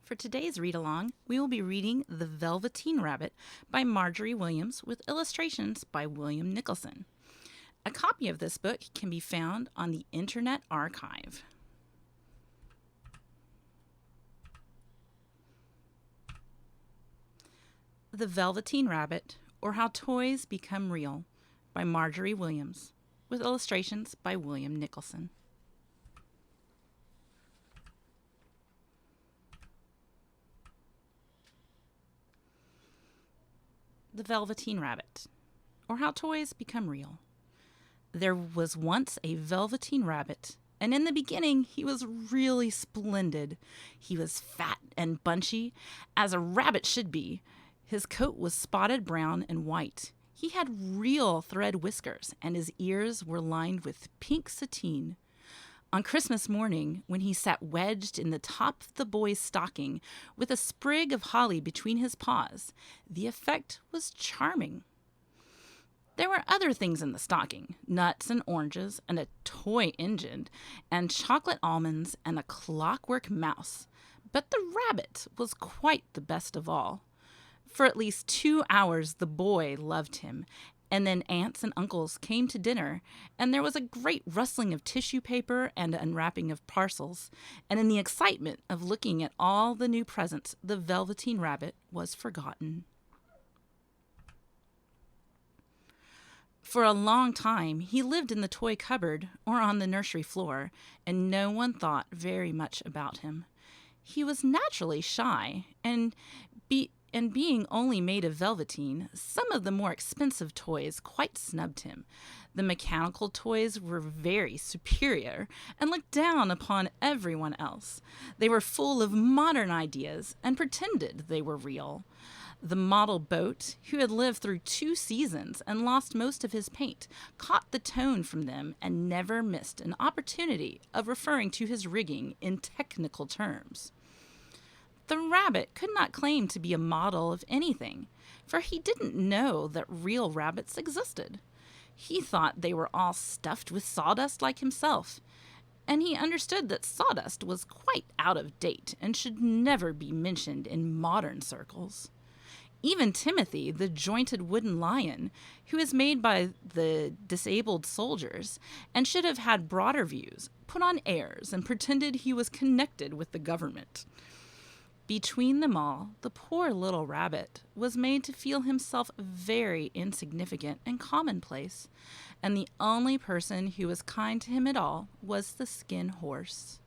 For today's read-along, we will be reading The Velveteen Rabbit by Margery Williams with illustrations by William Nicholson. A copy of this book can be found on the Internet Archive. The Velveteen Rabbit, or How Toys Become Real, by Margery Williams, with illustrations by William Nicholson. The Velveteen Rabbit, or How Toys Become Real. There was once a Velveteen Rabbit, and in the beginning he was really splendid. He was fat and bunchy, as a rabbit should be. His coat was spotted brown and white. He had real thread whiskers, and his ears were lined with pink sateen. On Christmas morning, when he sat wedged in the top of the boy's stocking with a sprig of holly between his paws, the effect was charming. There were other things in the stocking, nuts and oranges and a toy engine and chocolate almonds and a clockwork mouse. But the rabbit was quite the best of all. For at least 2 hours the boy loved him, and then aunts and uncles came to dinner, and there was a great rustling of tissue paper and unwrapping of parcels, and in the excitement of looking at all the new presents, the Velveteen Rabbit was forgotten. For a long time he lived in the toy cupboard or on the nursery floor, and no one thought very much about him. He was naturally shy, and being only made of velveteen, some of the more expensive toys quite snubbed him. The mechanical toys were very superior and looked down upon everyone else. They were full of modern ideas and pretended they were real. The model boat, who had lived through 2 seasons and lost most of his paint, caught the tone from them and never missed an opportunity of referring to his rigging in technical terms. The rabbit could not claim to be a model of anything, for he didn't know that real rabbits existed. He thought they were all stuffed with sawdust like himself, and he understood that sawdust was quite out of date and should never be mentioned in modern circles. Even Timothy, the jointed wooden lion, who is made by the disabled soldiers and should have had broader views, put on airs and pretended he was connected with the government. Between them all, the poor little rabbit was made to feel himself very insignificant and commonplace, and the only person who was kind to him at all was the Skin Horse.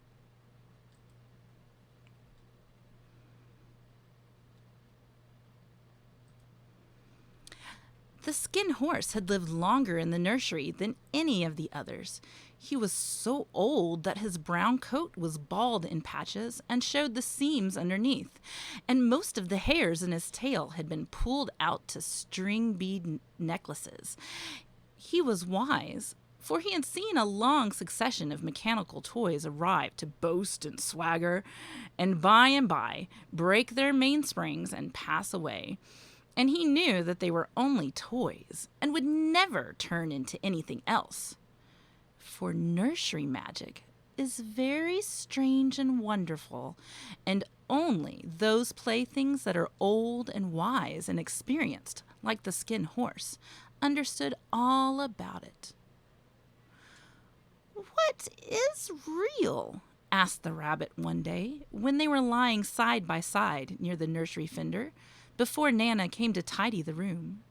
The Skin Horse had lived longer in the nursery than any of the others. He was so old that his brown coat was bald in patches and showed the seams underneath, and most of the hairs in his tail had been pulled out to string bead necklaces. He was wise, for he had seen a long succession of mechanical toys arrive to boast and swagger, and by break their mainsprings and pass away. And he knew that they were only toys and would never turn into anything else. For nursery magic is very strange and wonderful, and only those playthings that are old and wise and experienced, like the Skin Horse, understood all about it. "What is real?" asked the rabbit one day, when they were lying side by side near the nursery fender, before Nana came to tidy the room.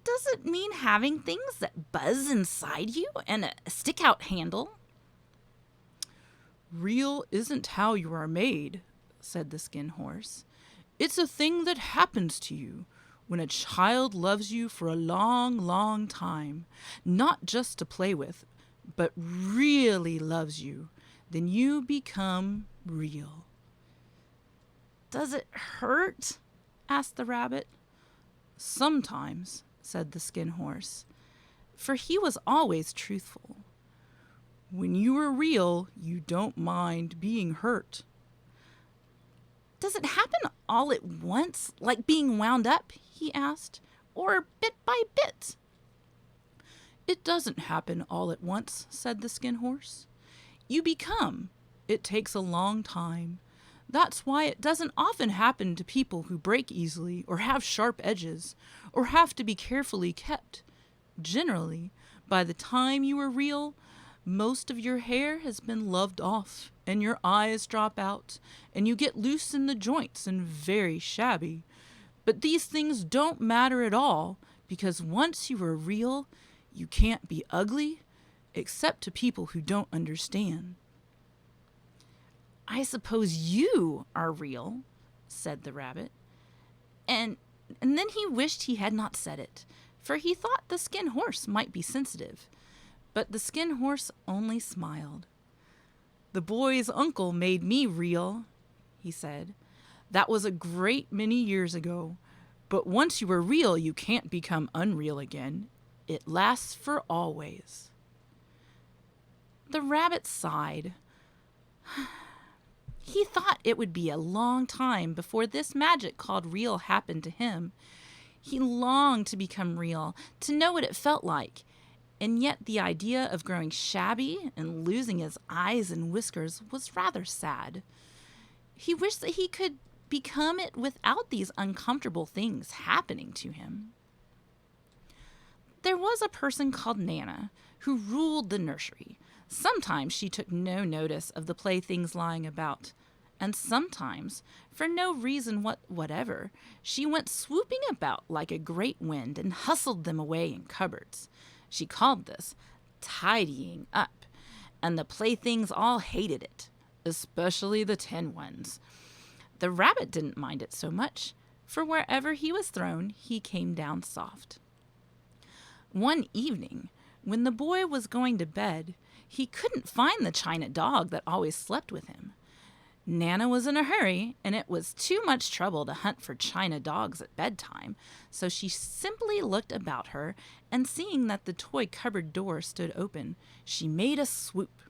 "Does it mean having things that buzz inside you and a stick-out handle?" "Real isn't how you are made," said the Skin Horse. "It's a thing that happens to you when a child loves you for a long, long time, not just to play with, but really loves you. Then you become real." "Does it hurt?" asked the rabbit. "Sometimes," said the Skin Horse, for he was always truthful. "When you are real, you don't mind being hurt." "Does it happen all at once, like being wound up?" he asked, "or bit by bit?" "It doesn't happen all at once," said the Skin Horse. "You become. It takes a long time. That's why it doesn't often happen to people who break easily or have sharp edges or have to be carefully kept. Generally, by the time you are real, most of your hair has been loved off and your eyes drop out and you get loose in the joints and very shabby. But these things don't matter at all because once you are real, you can't be ugly except to people who don't understand. I suppose you are real, said the rabbit. And then he wished he had not said it, for he thought the skin horse might be sensitive. But the skin horse only smiled. The boy's uncle made me real, he said. That was a great many years ago. But once you are real, you can't become unreal again. It lasts for always. The rabbit sighed. He thought it would be a long time before this magic called real happened to him. He longed to become real, to know what it felt like. And yet the idea of growing shabby and losing his eyes and whiskers was rather sad. He wished that he could become it without these uncomfortable things happening to him. There was a person called Nana who ruled the nursery. Sometimes she took no notice of the playthings lying about, and sometimes, for no reason whatever, she went swooping about like a great wind and hustled them away in cupboards. She called this tidying up, and the playthings all hated it, especially the tin ones. The rabbit didn't mind it so much, for wherever he was thrown, he came down soft. One evening, when the boy was going to bed, he couldn't find the china dog that always slept with him. Nana was in a hurry, and it was too much trouble to hunt for china dogs at bedtime, so she simply looked about her, and seeing that the toy cupboard door stood open, she made a swoop.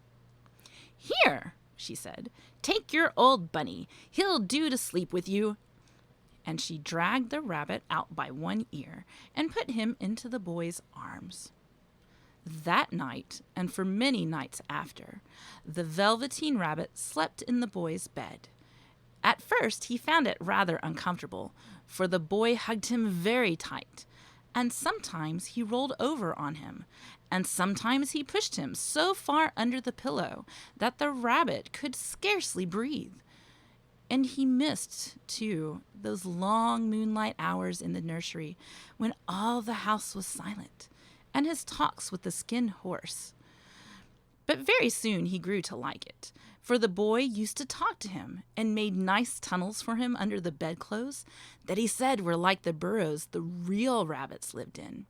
"Here," she said, "take your old bunny. He'll do to sleep with you." And she dragged the rabbit out by one ear and put him into the boy's arms. That night, and for many nights after, the Velveteen Rabbit slept in the boy's bed. At first, he found it rather uncomfortable, for the boy hugged him very tight, and sometimes he rolled over on him, and sometimes he pushed him so far under the pillow that the rabbit could scarcely breathe. And he missed, too, those long moonlight hours in the nursery when all the house was silent, and his talks with the skin horse. But very soon he grew to like it, for the boy used to talk to him and made nice tunnels for him under the bedclothes that he said were like the burrows the real rabbits lived in.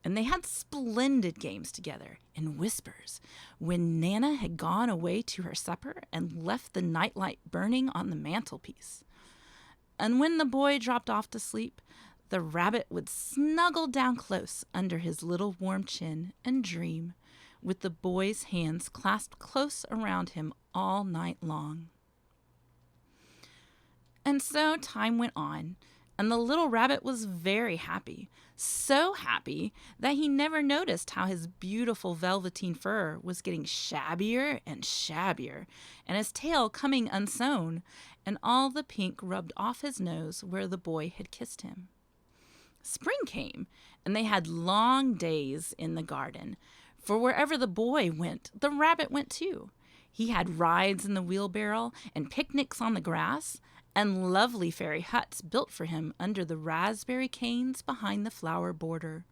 And they had splendid games together in whispers when Nana had gone away to her supper and left the nightlight burning on the mantelpiece. And when the boy dropped off to sleep, the rabbit would snuggle down close under his little warm chin and dream, with the boy's hands clasped close around him all night long. And so time went on, and the little rabbit was very happy, so happy that he never noticed how his beautiful velveteen fur was getting shabbier and shabbier, and his tail coming unsewn, and all the pink rubbed off his nose where the boy had kissed him. Spring came, and they had long days in the garden, for wherever the boy went, the rabbit went too. He had rides in the wheelbarrow and picnics on the grass, and lovely fairy huts built for him under the raspberry canes behind the flower border.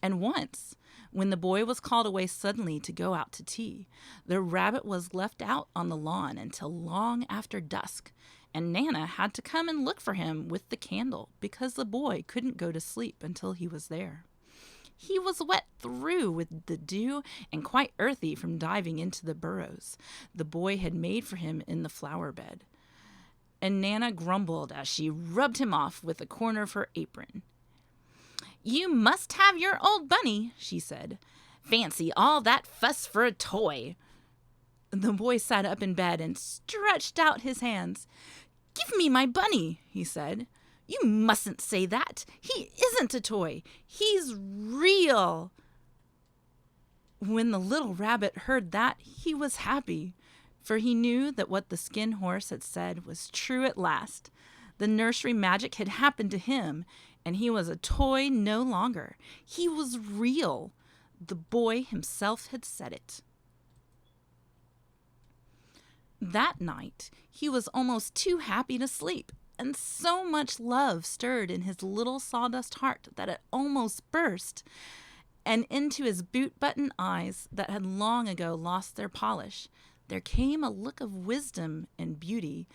And once, when the boy was called away suddenly to go out to tea, the rabbit was left out on the lawn until long after dusk, and Nana had to come and look for him with the candle because the boy couldn't go to sleep until he was there. He was wet through with the dew and quite earthy from diving into the burrows the boy had made for him in the flower bed. And Nana grumbled as she rubbed him off with a corner of her apron. "You must have your old bunny," she said. "Fancy all that fuss for a toy." The boy sat up in bed and stretched out his hands. "Give me my bunny," he said. "You mustn't say that. He isn't a toy. He's real." When the little rabbit heard that, he was happy, for he knew that what the Skin Horse had said was true at last. The nursery magic had happened to him, and he was a toy no longer. He was real. The boy himself had said it. That night, he was almost too happy to sleep, and so much love stirred in his little sawdust heart that it almost burst, and into his boot-button eyes that had long ago lost their polish, there came a look of wisdom and beauty,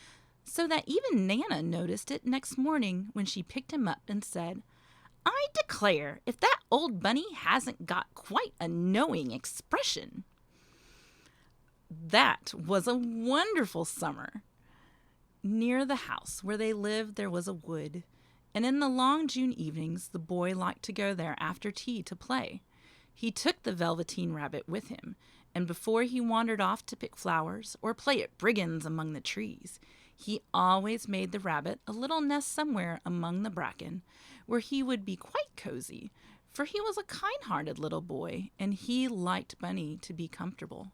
so that even Nana noticed it next morning when she picked him up and said, "I declare if that old bunny hasn't got quite a knowing expression." That was a wonderful summer. Near the house where they lived there was a wood, and in the long June evenings the boy liked to go there after tea to play. He took the Velveteen Rabbit with him, and before he wandered off to pick flowers or play at brigands among the trees, he always made the rabbit a little nest somewhere among the bracken, where he would be quite cozy, for he was a kind-hearted little boy, and he liked Bunny to be comfortable.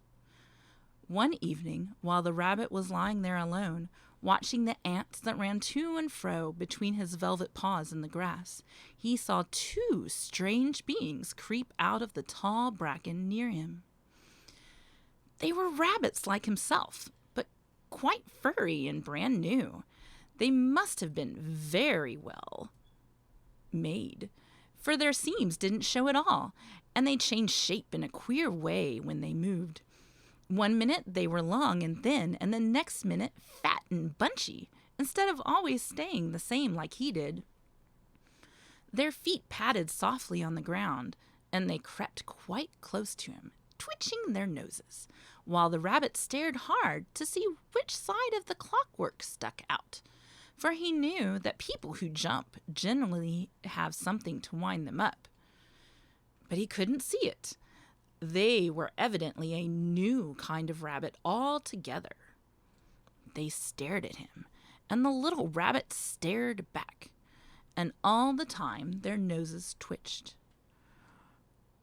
One evening, while the rabbit was lying there alone, watching the ants that ran to and fro between his velvet paws in the grass, he saw two strange beings creep out of the tall bracken near him. They were rabbits like himself, but quite furry and brand new. They must have been very well made, for their seams didn't show at all, and they changed shape in a queer way when they moved. One minute they were long and thin, and the next minute fat and bunchy, instead of always staying the same like he did. Their feet patted softly on the ground, and they crept quite close to him, twitching their noses, while the rabbit stared hard to see which side of the clockwork stuck out, for he knew that people who jump generally have something to wind them up. But he couldn't see it. They were evidently a new kind of rabbit altogether. They stared at him, and the little rabbit stared back, and all the time their noses twitched.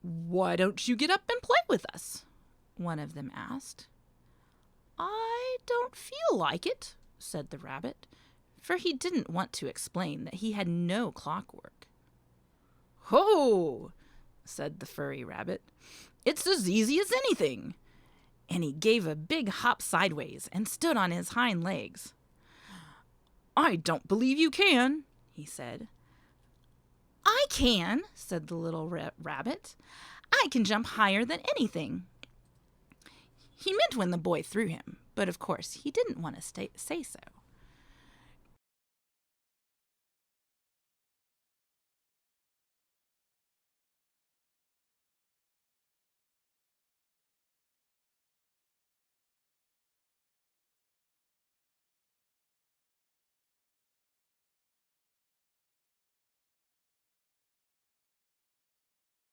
"Why don't you get up and play with us?" one of them asked. "I don't feel like it," said the rabbit, for he didn't want to explain that he had no clockwork. "Ho!" said the furry rabbit. "It's as easy as anything." And he gave a big hop sideways and stood on his hind legs. "I don't believe you can," he said. "I can," said the little rabbit. "I can jump higher than anything." He meant when the boy threw him, but of course he didn't want to say so.